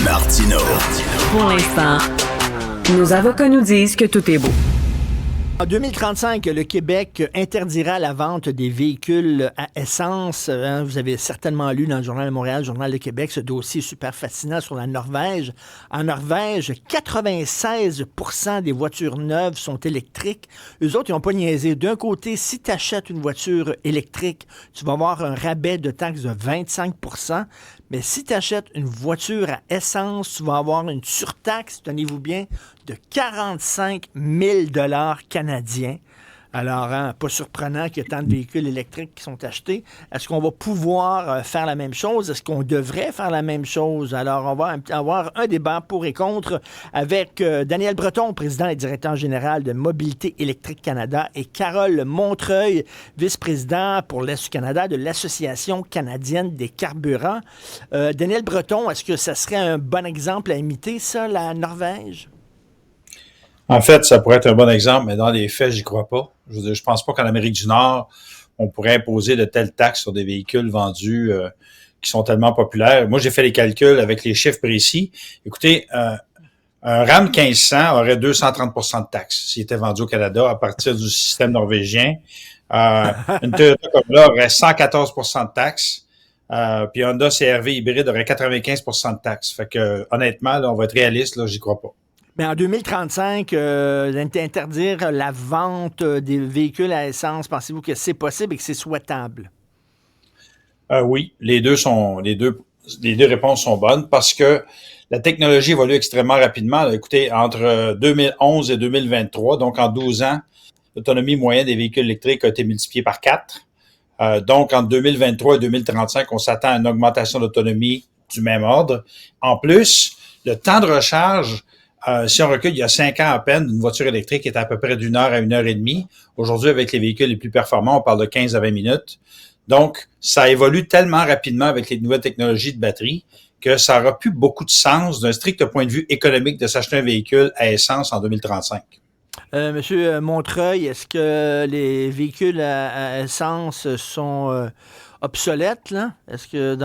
Martino. Pour l'instant, nos avocats nous disent que tout est beau. En 2035, le Québec interdira la vente des véhicules à essence. Vous avez certainement lu dans le Journal de Montréal, le Journal de Québec, ce dossier super fascinant sur la Norvège. En Norvège, 96% des voitures neuves sont électriques. Eux autres, ils n'ont pas niaisé. D'un côté, si tu achètes une voiture électrique, tu vas avoir un rabais de taxe de 25%. Mais si tu achètes une voiture à essence, tu vas avoir une surtaxe, tenez-vous bien, de 45 000 $ canadiens. Alors, pas surprenant qu'il y ait tant de véhicules électriques qui sont achetés. Est-ce qu'on va pouvoir faire la même chose? Est-ce qu'on devrait faire la même chose? Alors, on va avoir un débat pour et contre avec Daniel Breton, président et directeur général de Mobilité électrique Canada, et Carole Montreuil, vice-président pour l'Est du Canada de l'Association canadienne des carburants. Daniel Breton, est-ce que ça serait un bon exemple à imiter, ça, la Norvège? En fait, ça pourrait être un bon exemple, mais dans les faits, j'y crois pas. Je pense pas qu'en Amérique du Nord, on pourrait imposer de telles taxes sur des véhicules vendus qui sont tellement populaires. Moi, j'ai fait les calculs avec les chiffres précis. Écoutez, un Ram 1500 aurait 230% de taxes s'il était vendu au Canada à partir du système norvégien. Une Toyota Corolla aurait 114% de taxes. Puis un Honda CR-V hybride aurait 95% de taxes. Fait que honnêtement, là, on va être réaliste, là, j'y crois pas. Mais en 2035, interdire la vente des véhicules à essence, pensez-vous que c'est possible et que c'est souhaitable? Oui, les deux réponses sont bonnes parce que la technologie évolue extrêmement rapidement. Là, écoutez, entre 2011 et 2023, donc en 12 ans, l'autonomie moyenne des véhicules électriques a été multipliée par 4. Donc, entre 2023 et 2035, on s'attend à une augmentation d'autonomie du même ordre. En plus, le temps de recharge, si on recule, il y a 5 ans à peine, une voiture électrique était à peu près d'1 heure à 1h30. Aujourd'hui, avec les véhicules les plus performants, on parle de 15 à 20 minutes. Donc, ça évolue tellement rapidement avec les nouvelles technologies de batterie que ça n'aura plus beaucoup de sens d'un strict point de vue économique de s'acheter un véhicule à essence en 2035. Monsieur Montreuil, est-ce que les véhicules à essence sont obsolètes, là? Est-ce que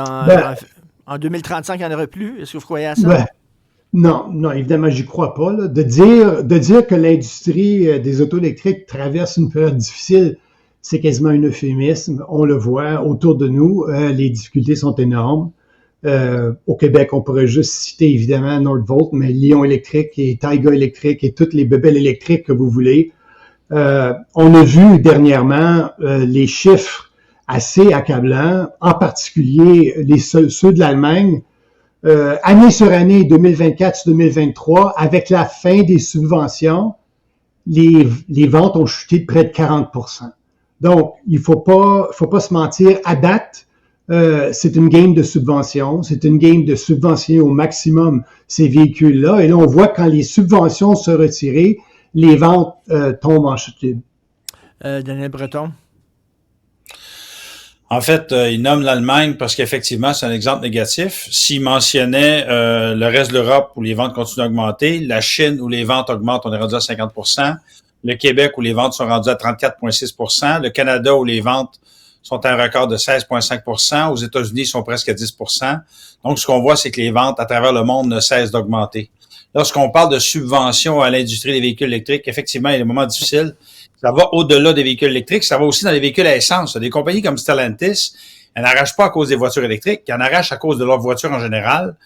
en 2035, il n'y en aura plus? Est-ce que vous croyez à ça? Non, évidemment, j'y crois pas. Là. De dire que l'industrie des autos électriques traverse une période difficile, c'est quasiment un euphémisme. On le voit autour de nous, les difficultés sont énormes. Au Québec, on pourrait juste citer évidemment Nordvolt, mais Lion électrique et Taiga électrique et toutes les bébelles électriques que vous voulez. On a vu dernièrement les chiffres assez accablants, en particulier ceux de l'Allemagne. Année sur année, 2024-2023, avec la fin des subventions, les ventes ont chuté de près de 40%. Donc, il faut pas se mentir. À date, c'est une game de subventions. C'est une game de subventionner au maximum ces véhicules-là. Et là, on voit que quand les subventions sont retirées, les ventes tombent en chute libre. Daniel Breton? En fait, il nomme l'Allemagne parce qu'effectivement, c'est un exemple négatif. S'il mentionnait le reste de l'Europe où les ventes continuent d'augmenter, la Chine où les ventes augmentent, on est rendu à 50%, le Québec où les ventes sont rendues à 34,6%, le Canada où les ventes sont à un record de 16,5%, aux États-Unis, ils sont presque à 10%. Donc, ce qu'on voit, c'est que les ventes à travers le monde ne cessent d'augmenter. Lorsqu'on parle de subventions à l'industrie des véhicules électriques, effectivement, il y a des moments difficiles. Ça va au-delà des véhicules électriques, ça va aussi dans les véhicules à essence. Des compagnies comme Stellantis, elles n'arrachent pas à cause des voitures électriques, elles en arrachent à cause de leurs voitures en général.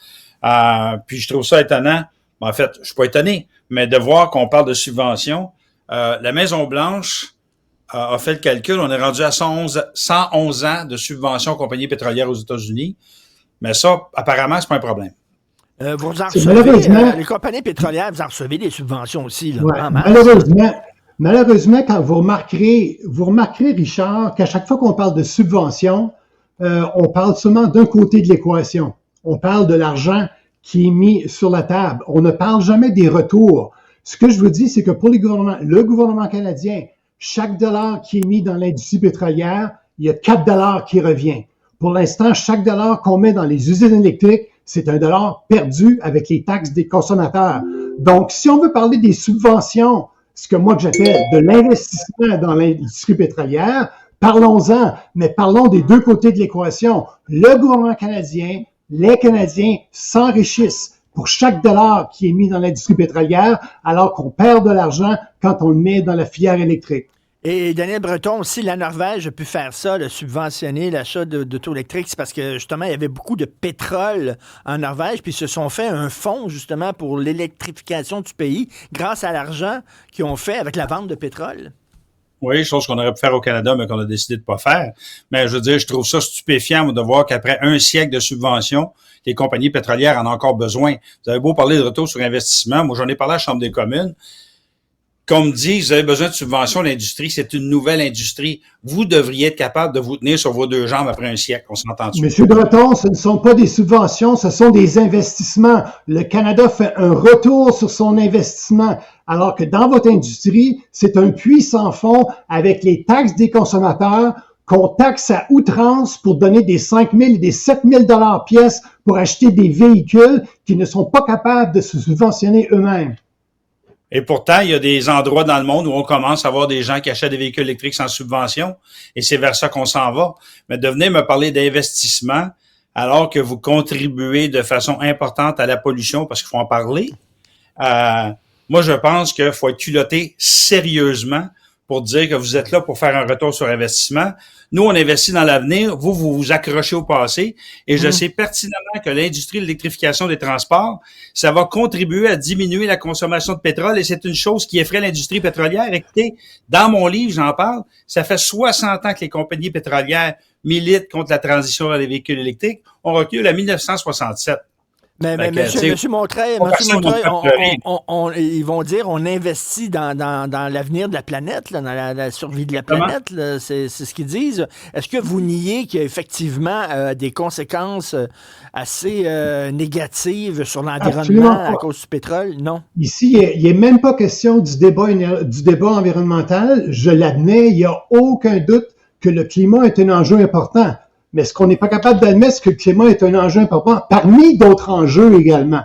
Puis je trouve ça étonnant. En fait, je suis pas étonné, mais de voir qu'on parle de subventions. La Maison-Blanche a fait le calcul, on est rendu à 111 ans de subventions aux compagnies pétrolières aux États-Unis. Mais ça, apparemment, c'est pas un problème. Vous en recevez, les compagnies pétrolières, vous en recevez des subventions aussi, là, ouais, en masse. Malheureusement, quand vous remarquerez, Richard, qu'à chaque fois qu'on parle de subventions, on parle seulement d'un côté de l'équation. On parle de l'argent qui est mis sur la table. On ne parle jamais des retours. Ce que je vous dis, c'est que pour le gouvernement canadien, chaque dollar qui est mis dans l'industrie pétrolière, il y a 4 $ qui revient. Pour l'instant, chaque dollar qu'on met dans les usines électriques, c'est un dollar perdu avec les taxes des consommateurs. Donc, si on veut parler des subventions, ce que moi que j'appelle de l'investissement dans l'industrie pétrolière, parlons-en, mais parlons des deux côtés de l'équation. Le gouvernement canadien les Canadiens s'enrichissent pour chaque dollar qui est mis dans l'industrie pétrolière, alors qu'on perd de l'argent quand on le met dans la filière électrique. Et Daniel Breton aussi, la Norvège a pu faire ça, de subventionner l'achat d'auto électriques. C'est parce que justement, il y avait beaucoup de pétrole en Norvège, puis ils se sont fait un fonds justement pour l'électrification du pays grâce à l'argent qu'ils ont fait avec la vente de pétrole. Oui, chose qu'on aurait pu faire au Canada, mais qu'on a décidé de pas faire. Mais je veux dire, je trouve ça stupéfiant de voir qu'après un siècle de subventions, les compagnies pétrolières en ont encore besoin. Vous avez beau parler de retour sur investissement, moi j'en ai parlé à la Chambre des communes. Comme dit, vous avez besoin de subventions, l'industrie, c'est une nouvelle industrie. Vous devriez être capable de vous tenir sur vos deux jambes après un siècle, on s'entend dessus. Monsieur Breton, ce ne sont pas des subventions, ce sont des investissements. Le Canada fait un retour sur son investissement, alors que dans votre industrie, c'est un puits sans fond avec les taxes des consommateurs qu'on taxe à outrance pour donner des 5 000 et des 7 000 $ pièces pour acheter des véhicules qui ne sont pas capables de se subventionner eux-mêmes. Et pourtant, il y a des endroits dans le monde où on commence à voir des gens qui achètent des véhicules électriques sans subvention, et c'est vers ça qu'on s'en va. Mais de venir me parler d'investissement alors que vous contribuez de façon importante à la pollution, parce qu'il faut en parler, moi, je pense qu'il faut être culotté sérieusement pour dire que vous êtes là pour faire un retour sur investissement. Nous, on investit dans l'avenir. Vous vous accrochez au passé. Et je sais pertinemment que l'industrie de l'électrification des transports, ça va contribuer à diminuer la consommation de pétrole. Et c'est une chose qui effraie l'industrie pétrolière. Écoutez, dans mon livre, j'en parle. Ça fait 60 ans que les compagnies pétrolières militent contre la transition vers les véhicules électriques. On recule à 1967. Mais monsieur Montreuil, ils vont dire on investit dans l'avenir de la planète, là, dans la survie de la planète. Là, c'est ce qu'ils disent. Est-ce que vous niez qu'il y a effectivement des conséquences assez négatives sur l'environnement à cause du pétrole? Non. Ici, il n'est même pas question du débat environnemental. Je l'admets, il n'y a aucun doute que le climat est un enjeu important. Mais ce qu'on n'est pas capable d'admettre, c'est que le climat est un enjeu important, parmi d'autres enjeux également.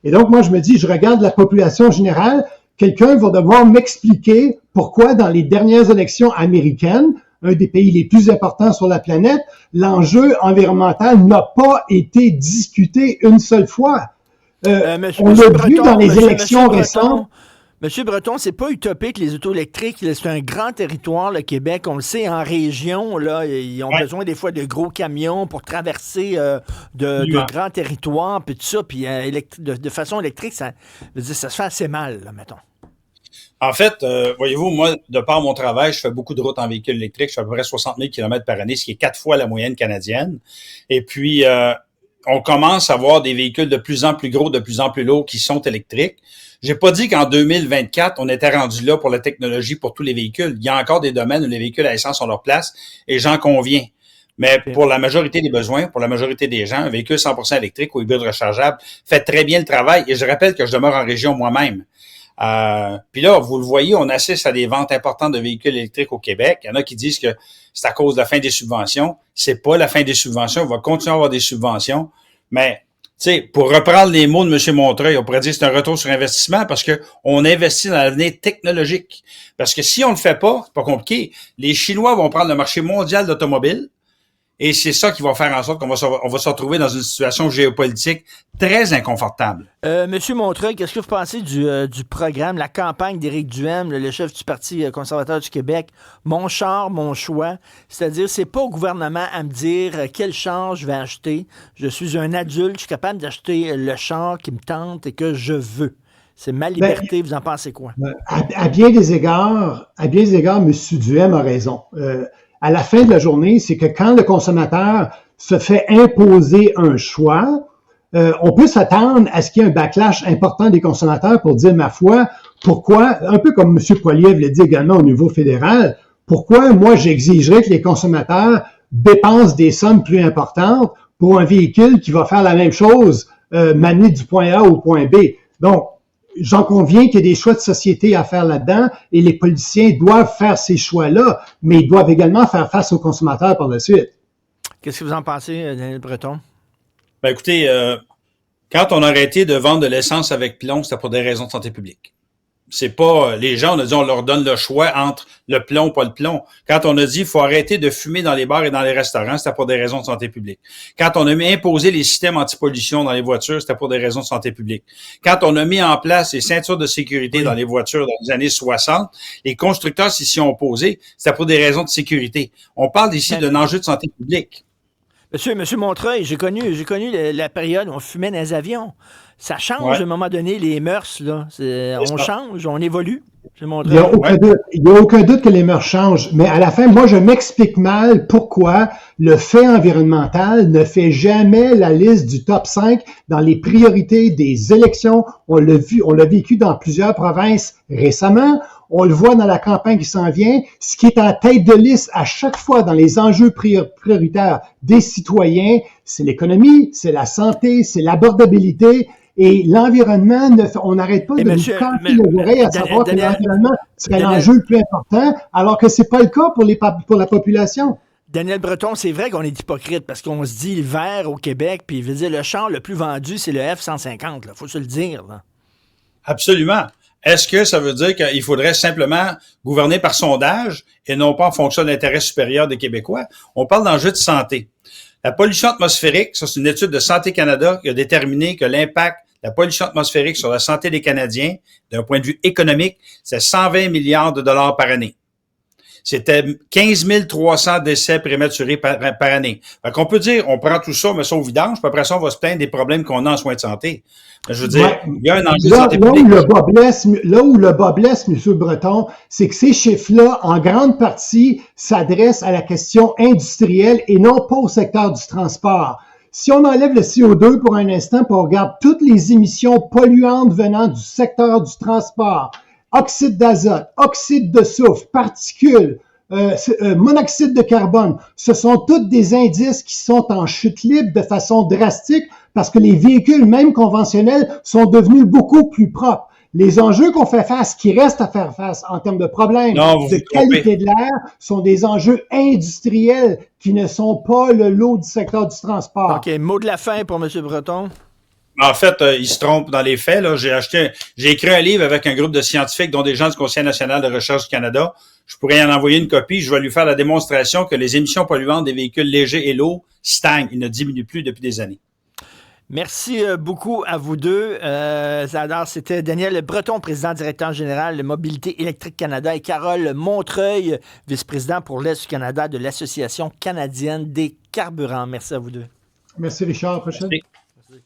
Et donc, moi, je me dis, je regarde la population générale, quelqu'un va devoir m'expliquer pourquoi dans les dernières élections américaines, un des pays les plus importants sur la planète, l'enjeu environnemental n'a pas été discuté une seule fois. On l'a vu dans les élections récentes. Monsieur Breton, c'est pas utopique, les autos électriques. C'est un grand territoire, le Québec. On le sait, en région, là, ils ont besoin des fois de gros camions pour traverser de grands territoires, puis tout ça. Puis de façon électrique, ça se fait assez mal, là, mettons. En fait, voyez-vous, moi, de par mon travail, je fais beaucoup de routes en véhicule électrique. Je fais à peu près 60 000 km par année, ce qui est 4 fois la moyenne canadienne. Et puis, on commence à voir des véhicules de plus en plus gros, de plus en plus lourds qui sont électriques. J'ai pas dit qu'en 2024, on était rendu là pour la technologie pour tous les véhicules. Il y a encore des domaines où les véhicules à essence ont leur place et j'en conviens. Mais pour la majorité des besoins, pour la majorité des gens, un véhicule 100% électrique ou hybride rechargeable fait très bien le travail. Et je rappelle que je demeure en région moi-même. Puis là, vous le voyez, on assiste à des ventes importantes de véhicules électriques au Québec. Il y en a qui disent que c'est à cause de la fin des subventions. C'est pas la fin des subventions. On va continuer à avoir des subventions. Mais tu sais, pour reprendre les mots de M. Montreuil, on pourrait dire que c'est un retour sur investissement parce que on investit dans l'avenir technologique. Parce que si on le fait pas, c'est pas compliqué. Les Chinois vont prendre le marché mondial d'automobile et c'est ça qui va faire en sorte qu'on va se retrouver dans une situation géopolitique très inconfortable. Monsieur Montreuil, qu'est-ce que vous pensez du programme, la campagne d'Éric Duhaime, le chef du Parti conservateur du Québec, mon char, mon choix? C'est-à-dire, c'est pas au gouvernement à me dire quel char je vais acheter. Je suis un adulte, je suis capable d'acheter le char qui me tente et que je veux. C'est ma liberté, vous en pensez quoi? À bien des égards, M. Duhaime a raison. À la fin de la journée, c'est que quand le consommateur se fait imposer un choix, on peut s'attendre à ce qu'il y ait un backlash important des consommateurs pour dire, ma foi, pourquoi, un peu comme M. Poilievre l'a dit également au niveau fédéral, pourquoi moi j'exigerais que les consommateurs dépensent des sommes plus importantes pour un véhicule qui va faire la même chose, m'amener du point A au point B. Donc, j'en conviens qu'il y a des choix de société à faire là-dedans et les politiciens doivent faire ces choix-là, mais ils doivent également faire face aux consommateurs par la suite. Qu'est-ce que vous en pensez, Daniel Breton? Ben écoutez, quand on a arrêté de vendre de l'essence avec plomb, c'était pour des raisons de santé publique. C'est pas les gens, on a dit on leur donne le choix entre le plomb, pas le plomb. Quand on a dit il faut arrêter de fumer dans les bars et dans les restaurants, c'était pour des raisons de santé publique. Quand on a mis imposé les systèmes anti-pollution dans les voitures, c'était pour des raisons de santé publique. Quand on a mis en place les ceintures de sécurité dans les voitures dans les années 60, les constructeurs s'y sont opposés, c'était pour des raisons de sécurité. On parle ici d'un enjeu de santé publique. Monsieur Montreuil, j'ai connu la période où on fumait dans les avions. Ça change à un moment donné, les mœurs, là. On change, on évolue. Il n'y a aucun doute que les mœurs changent. Mais à la fin, moi, je m'explique mal pourquoi le fait environnemental ne fait jamais la liste du top 5 dans les priorités des élections. On l'a vécu dans plusieurs provinces récemment. On le voit dans la campagne qui s'en vient. Ce qui est en tête de liste à chaque fois dans les enjeux prioritaires des citoyens, c'est l'économie, c'est la santé, c'est l'abordabilité. Et l'environnement, on n'arrête pas de nous casser les oreilles à savoir que l'environnement serait l'enjeu le plus important, alors que c'est pas le cas pour la population. Daniel Breton, c'est vrai qu'on est hypocrite parce qu'on se dit le vert au Québec, puis il veut dire le char le plus vendu, c'est le F-150. Il faut se le dire. Là. Absolument. Est-ce que ça veut dire qu'il faudrait simplement gouverner par sondage et non pas en fonction de l'intérêt supérieur des Québécois? On parle d'enjeux de santé. La pollution atmosphérique, ça c'est une étude de Santé Canada qui a déterminé que l'impact de la pollution atmosphérique sur la santé des Canadiens, d'un point de vue économique, c'est 120 milliards de dollars par année. C'était 15 300 décès prématurés par année. Fait qu'on peut dire, on prend tout ça, on met ça au vidange, puis après ça, on va se plaindre des problèmes qu'on a en soins de santé. Mais je veux dire, il y a un enjeu de santé publique. Là où le bas blesse, M. Breton, c'est que ces chiffres-là, en grande partie, s'adressent à la question industrielle et non pas au secteur du transport. Si on enlève le CO2 pour un instant, puis on regarde toutes les émissions polluantes venant du secteur du transport, oxyde d'azote, oxyde de soufre, particules, monoxyde de carbone, ce sont tous des indices qui sont en chute libre de façon drastique parce que les véhicules, même conventionnels, sont devenus beaucoup plus propres. Les enjeux qu'on fait face, qui restent à faire face en termes de problèmes de qualité de l'air, sont des enjeux industriels qui ne sont pas le lot du secteur du transport. OK, mot de la fin pour M. Breton. En fait, il se trompe dans les faits. Là, j'ai écrit un livre avec un groupe de scientifiques, dont des gens du Conseil national de recherche du Canada. Je pourrais y en envoyer une copie. Je vais lui faire la démonstration que les émissions polluantes des véhicules légers et lourds stagnent. Ils ne diminuent plus depuis des années. Merci beaucoup à vous deux. C'était Daniel Breton, président directeur général de Mobilité électrique Canada, et Carole Montreuil, vice-président pour l'Est du Canada de l'Association canadienne des carburants. Merci à vous deux. Merci Richard. Prochaine. Merci.